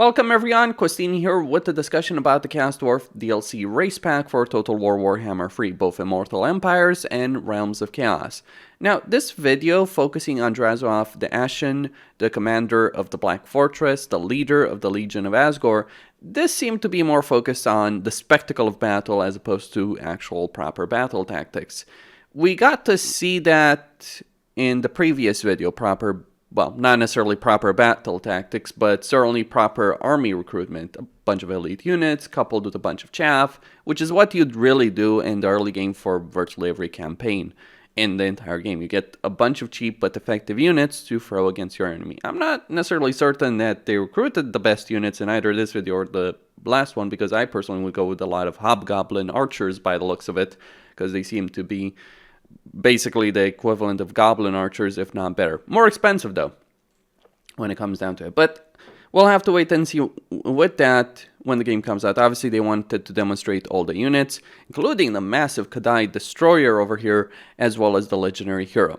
Welcome everyone, Questini here with a discussion about the Chaos Dwarf DLC race pack for Total War Warhammer 3, both Immortal Empires and Realms of Chaos. Now, this video focusing on Drazhoath the Ashen, the commander of the Black Fortress, the leader of the Legion of Asgore, this seemed to be more focused on the spectacle of battle as opposed to actual proper battle tactics. We got to see that in the previous video, well, not necessarily proper battle tactics, but certainly proper army recruitment. A bunch of elite units coupled with a bunch of chaff, which is what you'd really do in the early game for virtually every campaign in the entire game. You get a bunch of cheap but effective units to throw against your enemy. I'm not necessarily certain that they recruited the best units in either this video or the last one, because I personally would go with a lot of hobgoblin archers by the looks of it, because they seem to be basically the equivalent of goblin archers, if not better. More expensive, though, when it comes down to it. But we'll have to wait and see with that when the game comes out. Obviously, they wanted to demonstrate all the units, including the massive Kadai Destroyer over here, as well as the Legendary Hero.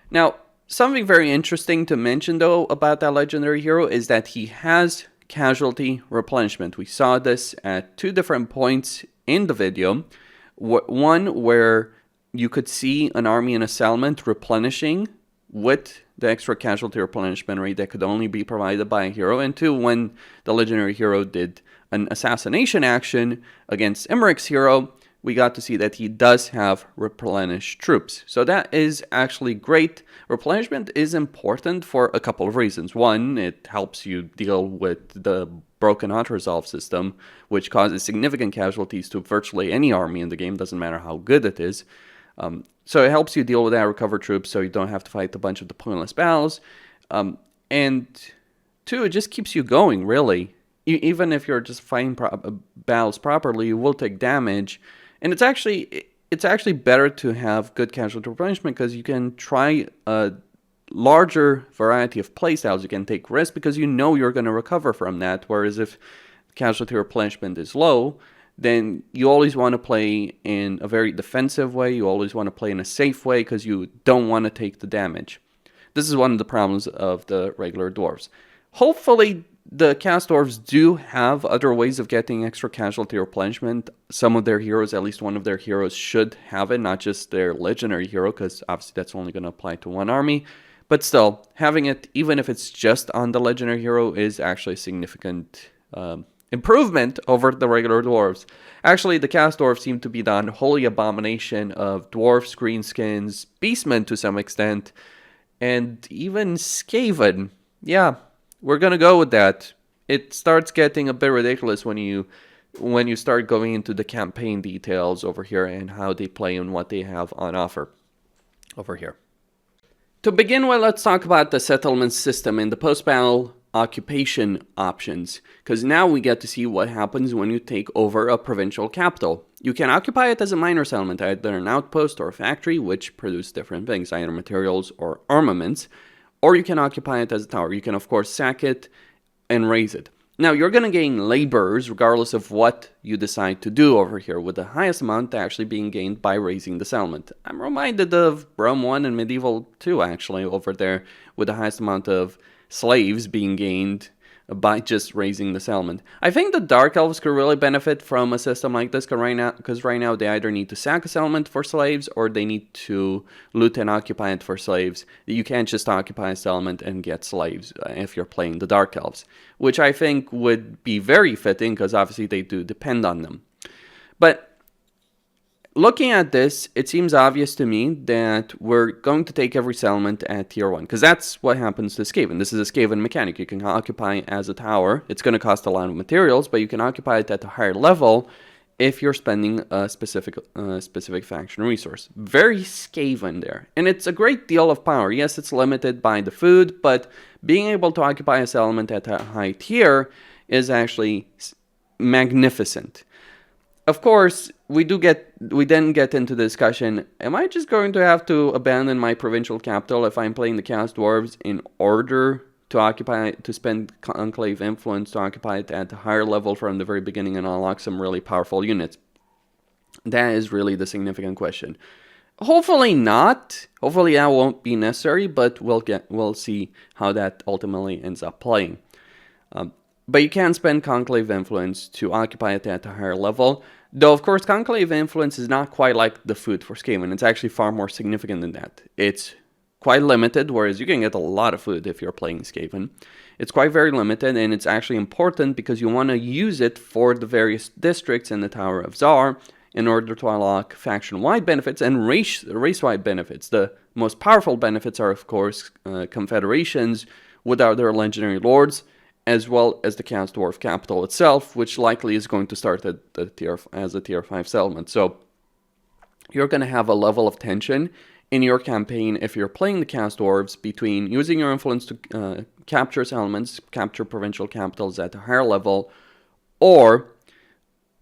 Now, something very interesting to mention, though, about that Legendary Hero is that he has casualty replenishment. We saw this at two different points in the video. One where you could see an army in a settlement replenishing with the extra casualty replenishment rate that could only be provided by a hero. And two, when the Legendary Hero did an assassination action against Emmeric's hero, we got to see that he does have replenished troops. So that is actually great. Replenishment is important for a couple of reasons. One, it helps you deal with the broken auto-resolve system, which causes significant casualties to virtually any army in the game, doesn't matter how good it is. So it helps you deal with that recovered troops so you don't have to fight a bunch of the pointless battles. And two, it just keeps you going, really. Even if you're just fighting battles properly, you will take damage. And it's actually better to have good casualty replenishment because you can try a larger variety of playstyles. You can take risks because you know you're going to recover from that. Whereas if casualty replenishment is low, then you always want to play in a very defensive way. You always want to play in a safe way because you don't want to take the damage. This is one of the problems of the regular dwarves. Hopefully, the Chaos Dwarves do have other ways of getting extra casualty replenishment. Some of their heroes, at least one of their heroes, should have it, not just their legendary hero, because obviously that's only going to apply to one army. But still, having it, even if it's just on the legendary hero, is actually a significant improvement over the regular dwarves. Actually, the Chaos Dwarves seem to be the unholy abomination of dwarfs, greenskins, beastmen to some extent, and even Skaven. Yeah, we're gonna go with that. It starts getting a bit ridiculous when you start going into the campaign details over here and how they play and what they have on offer over here. To begin with, let's talk about the settlement system and the post-battle occupation options, because now we get to see what happens when you take over a provincial capital. You can occupy it as a minor settlement, either an outpost or a factory, which produce different things, either materials or armaments, or you can occupy it as a tower. You can, of course, sack it and raise it. Now, you're going to gain laborers regardless of what you decide to do over here, with the highest amount actually being gained by raising the settlement. I'm reminded of Rome 1 and Medieval 2, actually, over there, with the highest amount of slaves being gained by just raising the settlement. I think the Dark Elves could really benefit from a system like this, because right now they either need to sack a settlement for slaves or they need to loot and occupy it for slaves. You can't just occupy a settlement and get slaves if you're playing the Dark Elves, which I think would be very fitting because obviously they do depend on them. But looking at this, it seems obvious to me that we're going to take every settlement at tier 1, because that's what happens to Skaven. This is a Skaven mechanic. You can occupy as a tower. It's going to cost a lot of materials, but you can occupy it at a higher level if you're spending a specific faction resource. Very Skaven there. And it's a great deal of power. Yes, it's limited by the food, but being able to occupy a settlement at a high tier is actually magnificent. Of course, we then get into the discussion, am I just going to have to abandon my provincial capital if I'm playing the Chaos Dwarves in order to spend Enclave influence to occupy it at a higher level from the very beginning and unlock some really powerful units? That is really the significant question. Hopefully not. Hopefully that won't be necessary, but we'll see how that ultimately ends up playing. but you can spend Conclave Influence to occupy it at a higher level. Though, of course, Conclave Influence is not quite like the food for Skaven. It's actually far more significant than that. It's quite limited, whereas you can get a lot of food if you're playing Skaven. It's quite very limited, and it's actually important because you want to use it for the various districts in the Tower of Tsar in order to unlock faction-wide benefits and race-wide benefits. The most powerful benefits are, of course, confederations without their legendary lords, as well as the Chaos Dwarf capital itself, which likely is going to start at the as a tier 5 settlement. So you're going to have a level of tension in your campaign if you're playing the Chaos Dwarves between using your influence to capture settlements, capture provincial capitals at a higher level, or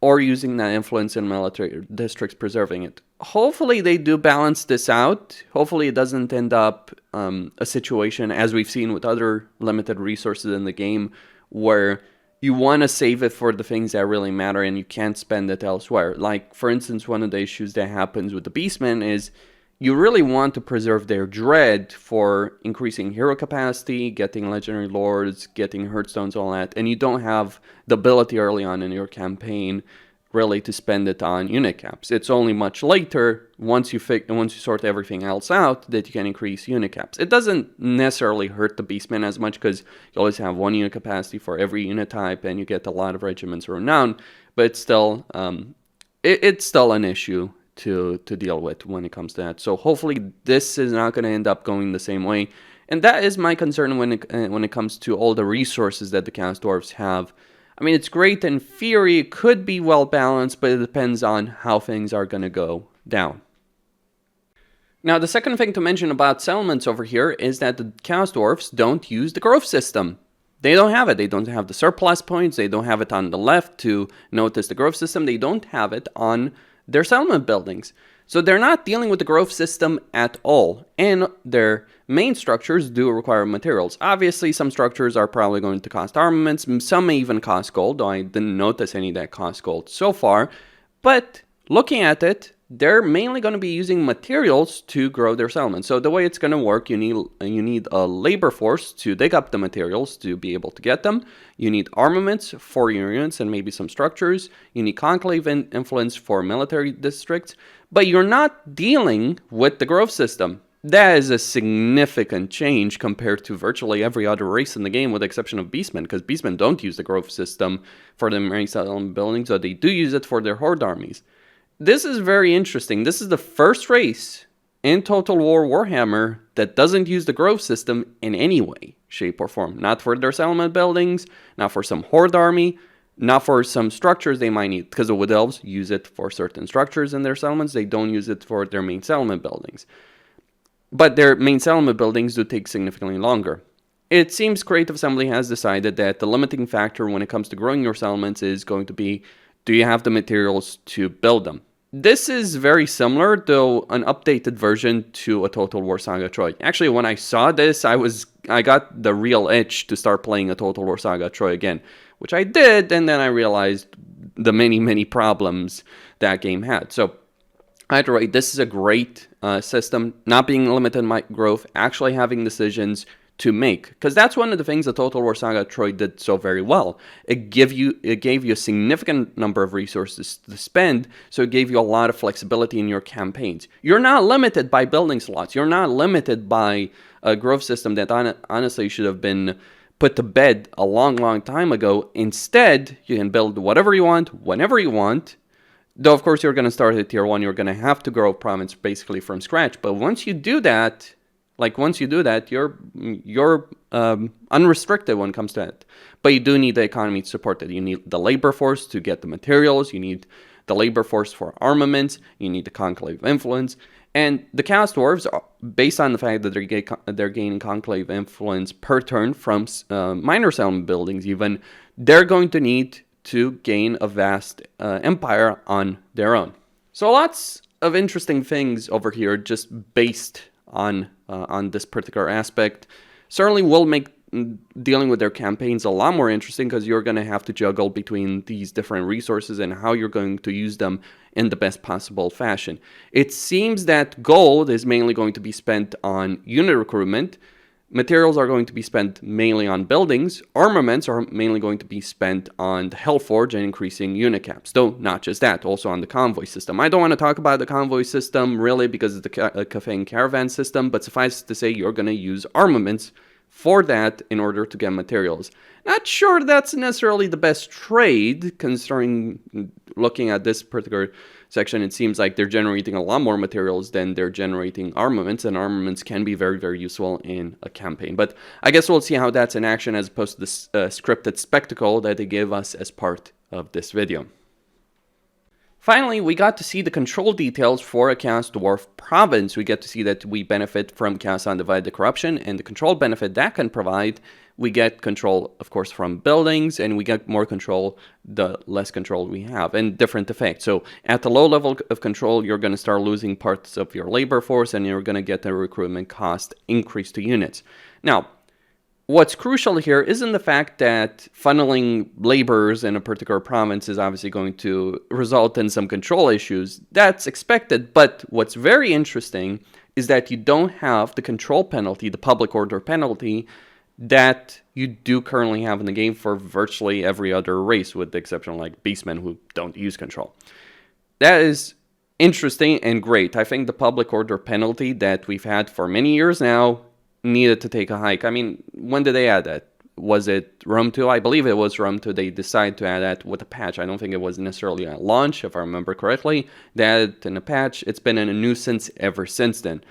using that influence in military districts, preserving it. Hopefully they do balance this out. Hopefully it doesn't end up a situation, as we've seen with other limited resources in the game, where you want to save it for the things that really matter and you can't spend it elsewhere. Like, for instance, one of the issues that happens with the Beastmen is you really want to preserve their dread for increasing hero capacity, getting legendary lords, getting hearthstones, all that, and you don't have the ability early on in your campaign really to spend it on unit caps. It's only much later, once you sort everything else out, that you can increase unit caps. It doesn't necessarily hurt the Beastmen as much because you always have one unit capacity for every unit type and you get a lot of regiments renowned, but it's still it's still an issue to deal with when it comes to that. So hopefully this is not going to end up going the same way. And that is my concern when it comes to all the resources that the Chaos Dwarves have. I mean, it's great in theory, it could be well balanced, but it depends on how things are going to go down. Now, the second thing to mention about settlements over here is that the Chaos Dwarfs don't use the growth system. They don't have it. They don't have the surplus points. They don't have it on the left to notice the growth system. They don't have it on their settlement buildings. So they're not dealing with the growth system at all. And their main structures do require materials. Obviously, some structures are probably going to cost armaments. Some may even cost gold, though I didn't notice any that cost gold so far. But looking at it, they're mainly going to be using materials to grow their settlement. So the way it's going to work, you need a labor force to dig up the materials to be able to get them. You need armaments for your units and maybe some structures. You need conclave influence for military districts. But you're not dealing with the growth system. That is a significant change compared to virtually every other race in the game, with the exception of Beastmen, because Beastmen don't use the growth system for their main settlement buildings, so they do use it for their horde armies. This is very interesting. This is the first race in Total War Warhammer that doesn't use the growth system in any way, shape, or form. Not for their settlement buildings, not for some horde army, not for some structures they might need, because the Wood Elves use it for certain structures in their settlements. They don't use it for their main settlement buildings. But their main settlement buildings do take significantly longer. It seems Creative Assembly has decided that the limiting factor when it comes to growing your settlements is going to be, do you have the materials to build them? This is very similar, though an updated version to a Total War Saga Troy. Actually, when I saw this, I got the real itch to start playing a Total War Saga Troy again, which I did, and then I realized the many problems that game had. So, either way, this is a great system, not being limited by growth, actually having decisions to make, because that's one of the things that Total War Saga Troy did so very well. It gave you a significant number of resources to spend, so it gave you a lot of flexibility in your campaigns. You're not limited by building slots. You're not limited by a growth system that honestly should have been put to bed a long time ago. Instead, you can build whatever you want, whenever you want. Though, of course, you're going to start at tier 1. You're going to have to grow a province basically from scratch. But once you do that, you're unrestricted when it comes to that. But you do need the economy to support it. You need the labor force to get the materials. You need the labor force for armaments. You need the conclave influence. And the Chaos Dwarves, based on the fact that they're gaining conclave influence per turn from minor settlement buildings even, they're going to need to gain a vast empire on their own. So lots of interesting things over here just based on this particular aspect. Certainly will make dealing with their campaigns a lot more interesting, because you're going to have to juggle between these different resources and how you're going to use them in the best possible fashion. It seems that gold is mainly going to be spent on unit recruitment, Materials are going to be spent mainly on buildings. Armaments are mainly going to be spent on the Hellforge and increasing unit caps. Though, not just that, also on the convoy system. I don't want to talk about the convoy system, really, because it's the cafe and caravan system, but suffice to say, you're going to use armaments for that in order to get materials. Not sure that's necessarily the best trade, considering looking at this particular section, it seems like they're generating a lot more materials than they're generating armaments, and armaments can be very, very useful in a campaign. But I guess we'll see how that's in action as opposed to this scripted spectacle that they give us as part of this video. Finally, we got to see the control details for a Chaos Dwarf province. We get to see that we benefit from Chaos Undivided Corruption, and the control benefit that can provide, we get control, of course, from buildings, and we get more control the less control we have, and different effects. So at the low level of control, you're going to start losing parts of your labor force, and you're going to get the recruitment cost increase to units. Now, what's crucial here isn't the fact that funneling laborers in a particular province is obviously going to result in some control issues. That's expected, but what's very interesting is that you don't have the control penalty, the public order penalty, that you do currently have in the game for virtually every other race, with the exception of like beastmen who don't use control. That is interesting and great. I think the public order penalty that we've had for many years now needed to take a hike. I mean, when did they add that? Was it Rome 2? I believe it was Rome 2. They decided to add that with a patch. I don't think it was necessarily at launch, if I remember correctly. They added it in a patch. It's been a nuisance ever since then.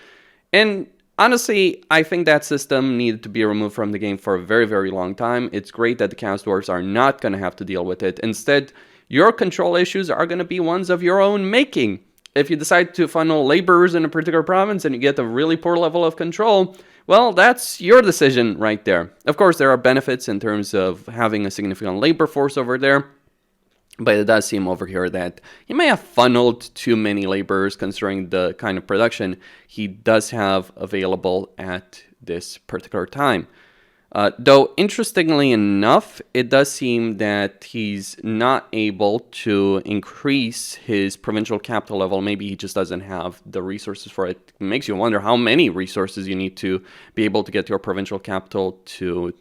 And honestly, I think that system needed to be removed from the game for a very, very long time. It's great that the Chaos Dwarfs are not going to have to deal with it. Instead, your control issues are going to be ones of your own making. If you decide to funnel laborers in a particular province and you get a really poor level of control, well, that's your decision right there. Of course, there are benefits in terms of having a significant labor force over there, but it does seem over here that he may have funneled too many laborers considering the kind of production he does have available at this particular time. Though, interestingly enough, it does seem that he's not able to increase his provincial capital level. Maybe he just doesn't have the resources for it. It makes you wonder how many resources you need to be able to get your provincial capital to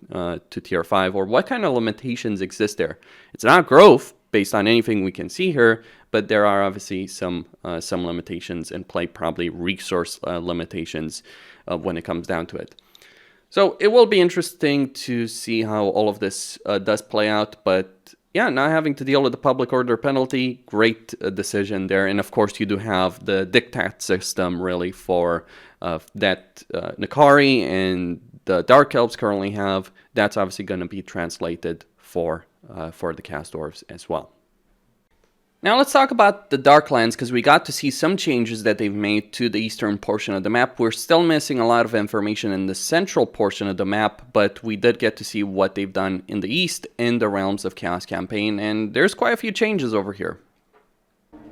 tier 5, or what kind of limitations exist there. It's not growth, based on anything we can see here, but there are obviously some limitations in play, probably resource limitations when it comes down to it. So it will be interesting to see how all of this does play out, but yeah, not having to deal with the public order penalty, great decision there. And of course, you do have the diktat system really for that Nakari and the Dark Elves currently have. That's obviously going to be translated for the Chaos Dwarves as well. Now let's talk about the Darklands, because we got to see some changes that they've made to the eastern portion of the map. We're still missing a lot of information in the central portion of the map, but we did get to see what they've done in the east in the Realms of Chaos campaign, and there's quite a few changes over here.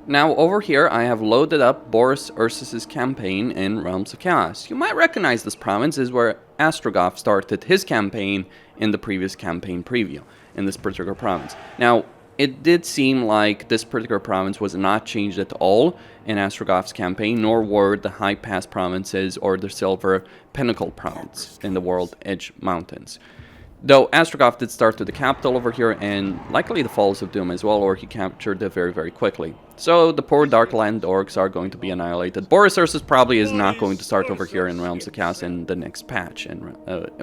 Now over here I have loaded up Boris Ursus's campaign in Realms of Chaos. You might recognize this province is where Ostrogoth started his campaign in the previous campaign preview, in this particular province. Now, it did seem like this particular province was not changed at all in Ostrogoth's campaign, nor were the High Pass provinces or the Silver Pinnacle province in the World Edge Mountains. Though Ostrogoth did start to the capital over here, and likely the Falls of Doom as well, or he captured it very, very quickly. So the poor Darkland orcs are going to be annihilated. Boris Ursus probably is not going to start over here in Realms of Chaos in the next patch, and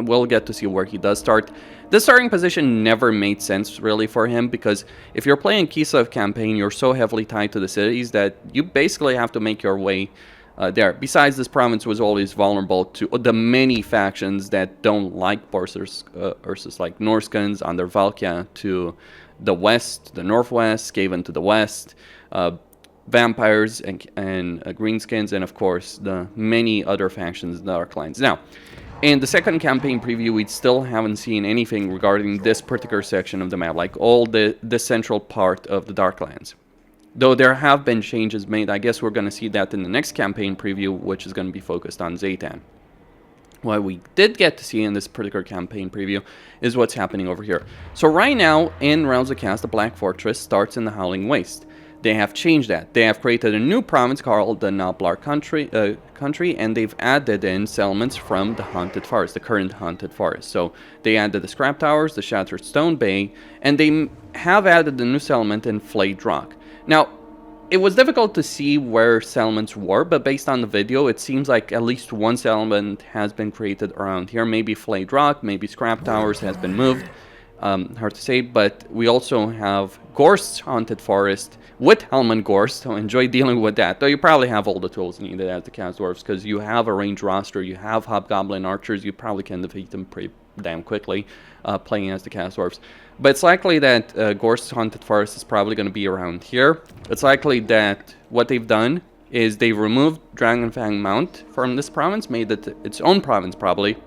we'll get to see where he does start. The starting position never made sense really for him, because if you're playing Kislev campaign, you're so heavily tied to the cities that you basically have to make your way there. Besides, this province was always vulnerable to the many factions that don't like Boris Ursus, like Norskans under Valkia to the west, the northwest, Skaven to the west, vampires and greenskins, and of course the many other factions in the Darklands. Now, in the second campaign preview, we still haven't seen anything regarding this particular section of the map, like all the central part of the Darklands. Though there have been changes made, I guess we're going to see that in the next campaign preview, which is going to be focused on Zaytan. What we did get to see in this particular campaign preview is what's happening over here. So right now, in Realms of Chaos, the Black Fortress starts in the Howling Waste. they have changed that. They have created a new province called the Noblar country, and they've added in settlements from the Haunted Forest, the current Haunted Forest. So they added the Scrap Towers, the Shattered Stone Bay, and they have added a new settlement in Flayed Rock. Now, it was difficult to see where settlements were, but based on the video, it seems like at least one settlement has been created around here. Maybe Flayed Rock, maybe Scrap Towers has been moved. Hard to say, but we also have Gorst's Haunted Forest with Helman Gorst, so enjoy dealing with that. Though you probably have all the tools needed as the Chaos Dwarfs, because you have a ranged roster, you have Hobgoblin Archers, you probably can defeat them pretty damn quickly playing as the Chaos Dwarfs. But it's likely that Gorst's Haunted Forest is probably going to be around here. It's likely that what they've done is they removed Dragonfang Mount from this province, made it its own province probably,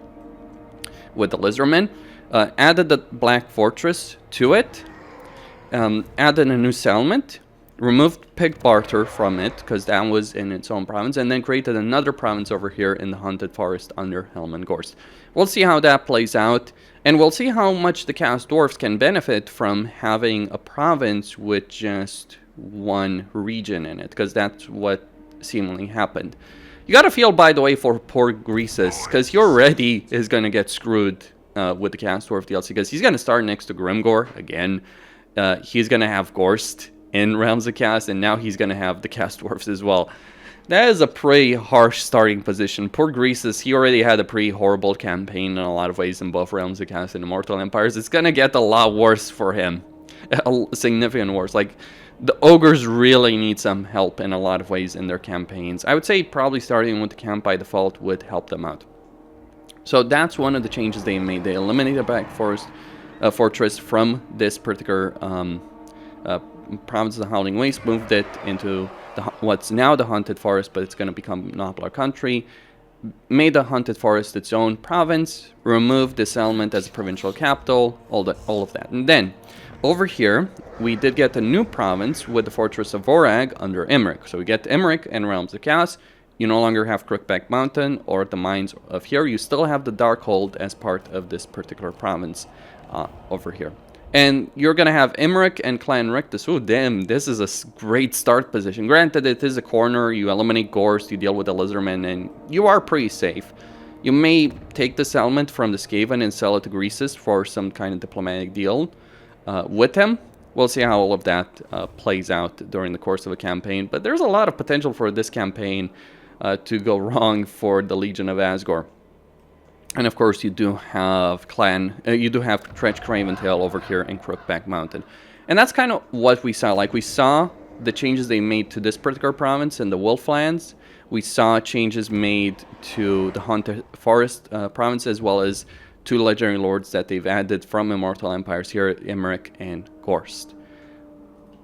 with the Lizardmen. Added the Black Fortress to it, added a new settlement, removed Pig Barter from it, because that was in its own province, and then created another province over here in the Haunted Forest under Helman Gorst. We'll see how that plays out, and we'll see how much the Chaos Dwarfs can benefit from having a province with just one region in it, because that's what seemingly happened. You gotta feel, by the way, for poor Greases, because he already is gonna get screwed with the Chaos Dwarf DLC, because he's going to start next to Grimgor again. He's going to have Gorst in Realms of Chaos, and now he's going to have the Chaos Dwarfs as well. That is a pretty harsh starting position. Poor Greases, he already had a pretty horrible campaign in a lot of ways in both Realms of Chaos and Immortal Empires. It's going to get a lot worse for him. Significant worse. Like, the Ogres really need some help in a lot of ways in their campaigns. I would say probably starting with the camp by default would help them out. So that's one of the changes they made. They eliminated Black Fortress from this particular province of the Howling Waste, moved it into what's now the Haunted Forest, but it's going to become Noblar Country, made the Haunted Forest its own province, removed this settlement as a provincial capital, all of that. And then, over here, we did get a new province with the Fortress of Vorag under Emmerich. So we get Emmerich and Realms of Chaos. You no longer have Crookback Mountain or the mines of here. You still have the Darkhold as part of this particular province over here. And you're going to have Emmerich and Clan Rictus. Oh, damn, this is a great start position. Granted, it is a corner. You eliminate Gorst, you deal with the Lizardmen, and you are pretty safe. You may take the settlement from the Skaven and sell it to Greases for some kind of diplomatic deal with him. We'll see how all of that plays out during the course of a campaign. But there's a lot of potential for this campaign to go wrong for the Legion of Asgore. And of course you do have Tretch Craventail over here in Crookback Mountain. And that's kind of what we saw. Like, we saw the changes they made to this particular province in the Wolflands. We saw changes made to the Haunted Forest province, as well as two legendary lords that they've added from Immortal Empires here at Emmerich and Gorst.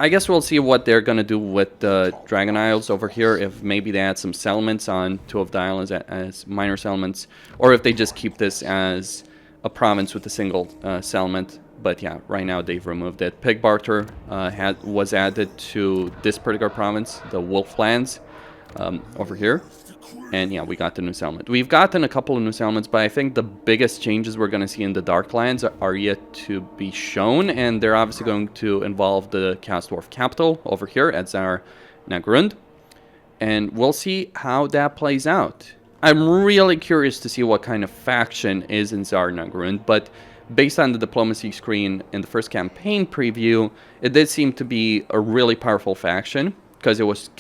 I guess we'll see what they're going to do with the Dragon Isles over here, if maybe they add some settlements on two of the islands as minor settlements, or if they just keep this as a province with a single settlement. But yeah, right now they've removed it. Pig Barter was added to this particular province, the Wolflands, over here. And yeah, we got the new settlement. We've gotten a couple of new settlements, but I think the biggest changes we're going to see in the Darklands are yet to be shown. And they're obviously going to involve the Chaos Dwarf capital over here at Zar Nagrund. And we'll see how that plays out. I'm really curious to see what kind of faction is in Zar Nagrund, but based on the diplomacy screen in the first campaign preview, it did seem to be a really powerful faction, because it was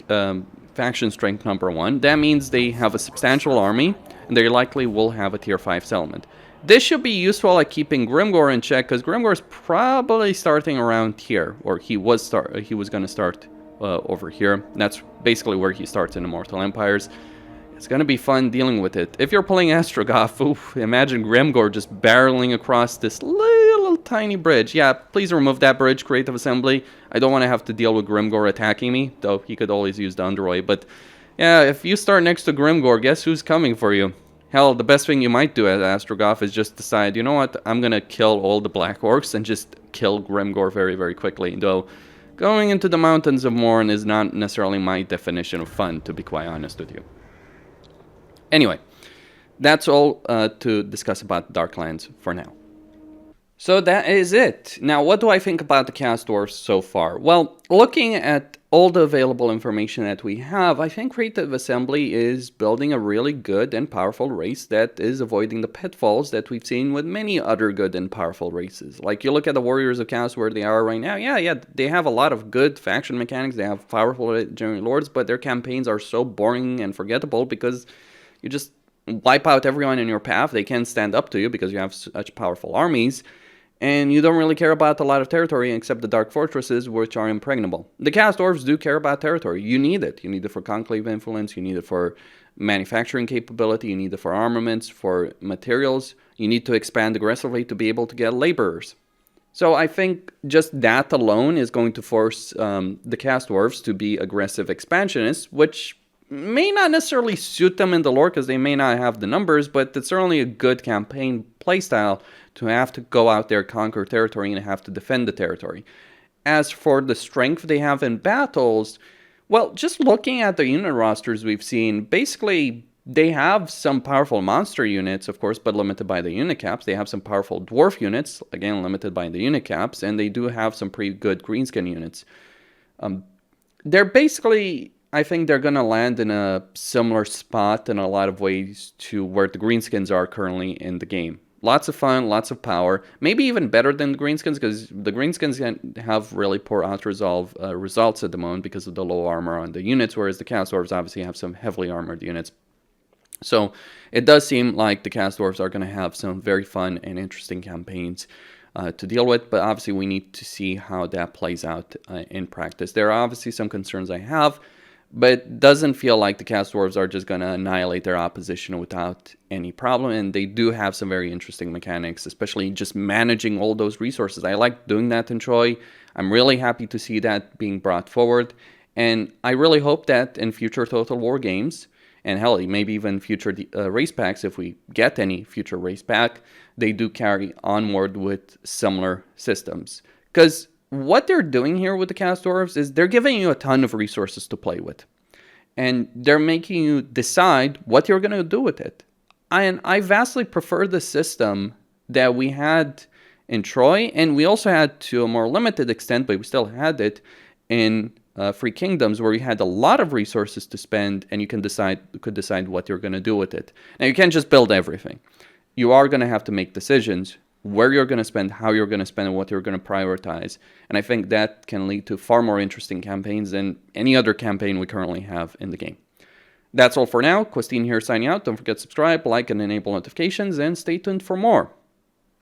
faction strength #1. That means they have a substantial army, and they likely will have a tier 5 settlement. This should be useful at keeping Grimgor in check, because Grimgor is probably starting around here, or he was going to start over here. That's basically where he starts in Immortal Empires. It's going to be fun dealing with it. If you're playing Astrogoth, oof, imagine Grimgor just barreling across this little tiny bridge. Yeah, please remove that bridge, Creative Assembly. I don't want to have to deal with Grimgor attacking me, though he could always use the Underoy. But yeah, if you start next to Grimgor, guess who's coming for you? Hell, the best thing you might do as Astrogoth is just decide, you know what, I'm going to kill all the Black Orcs and just kill Grimgor very, very quickly. Though, going into the Mountains of Morn is not necessarily my definition of fun, to be quite honest with you. Anyway, that's all to discuss about Darklands for now. So that is it. Now, what do I think about the Chaos Dwarfs so far? Well, looking at all the available information that we have, I think Creative Assembly is building a really good and powerful race that is avoiding the pitfalls that we've seen with many other good and powerful races. Like, you look at the Warriors of Chaos where they are right now, yeah, they have a lot of good faction mechanics, they have powerful legendary lords, but their campaigns are so boring and forgettable because you just wipe out everyone in your path. They can't stand up to you because you have such powerful armies. And you don't really care about a lot of territory except the Dark Fortresses, which are impregnable. The Chaos Dwarves do care about territory. You need it. You need it for Conclave influence. You need it for manufacturing capability. You need it for armaments, for materials. You need to expand aggressively to be able to get laborers. So I think just that alone is going to force the Chaos Dwarves to be aggressive expansionists, which may not necessarily suit them in the lore because they may not have the numbers, but it's certainly a good campaign playstyle to have to go out there, conquer territory, and have to defend the territory. As for the strength they have in battles, well, just looking at the unit rosters we've seen, basically they have some powerful monster units, of course, but limited by the unit caps. They have some powerful dwarf units, again, limited by the unit caps, and they do have some pretty good greenskin units. They're basically, I think they're going to land in a similar spot in a lot of ways to where the greenskins are currently in the game. Lots of fun, lots of power, maybe even better than the greenskins because the greenskins can have really poor out-resolve results at the moment because of the low armor on the units, whereas the Chaos Dwarves obviously have some heavily armored units. So it does seem like the Chaos Dwarves are going to have some very fun and interesting campaigns to deal with, but obviously we need to see how that plays out in practice. There are obviously some concerns I have, but it doesn't feel like the Chaos Dwarves are just going to annihilate their opposition without any problem, and they do have some very interesting mechanics, especially just managing all those resources. I like doing that in Troy. I'm really happy to see that being brought forward, and I really hope that in future Total War games, and hell, maybe even future race packs, if we get any future race pack, they do carry onward with similar systems. Because what they're doing here with the Chaos Dwarves is they're giving you a ton of resources to play with. And they're making you decide what you're going to do with it. And I vastly prefer the system that we had in Troy, and we also had to a more limited extent, but we still had it in Free Kingdoms, where you had a lot of resources to spend, and you could decide what you're going to do with it. Now, you can't just build everything. You are going to have to make decisions where you're going to spend, how you're going to spend, and what you're going to prioritize. And I think that can lead to far more interesting campaigns than any other campaign we currently have in the game. That's all for now. Questine here signing out. Don't forget to subscribe, like, and enable notifications, and stay tuned for more.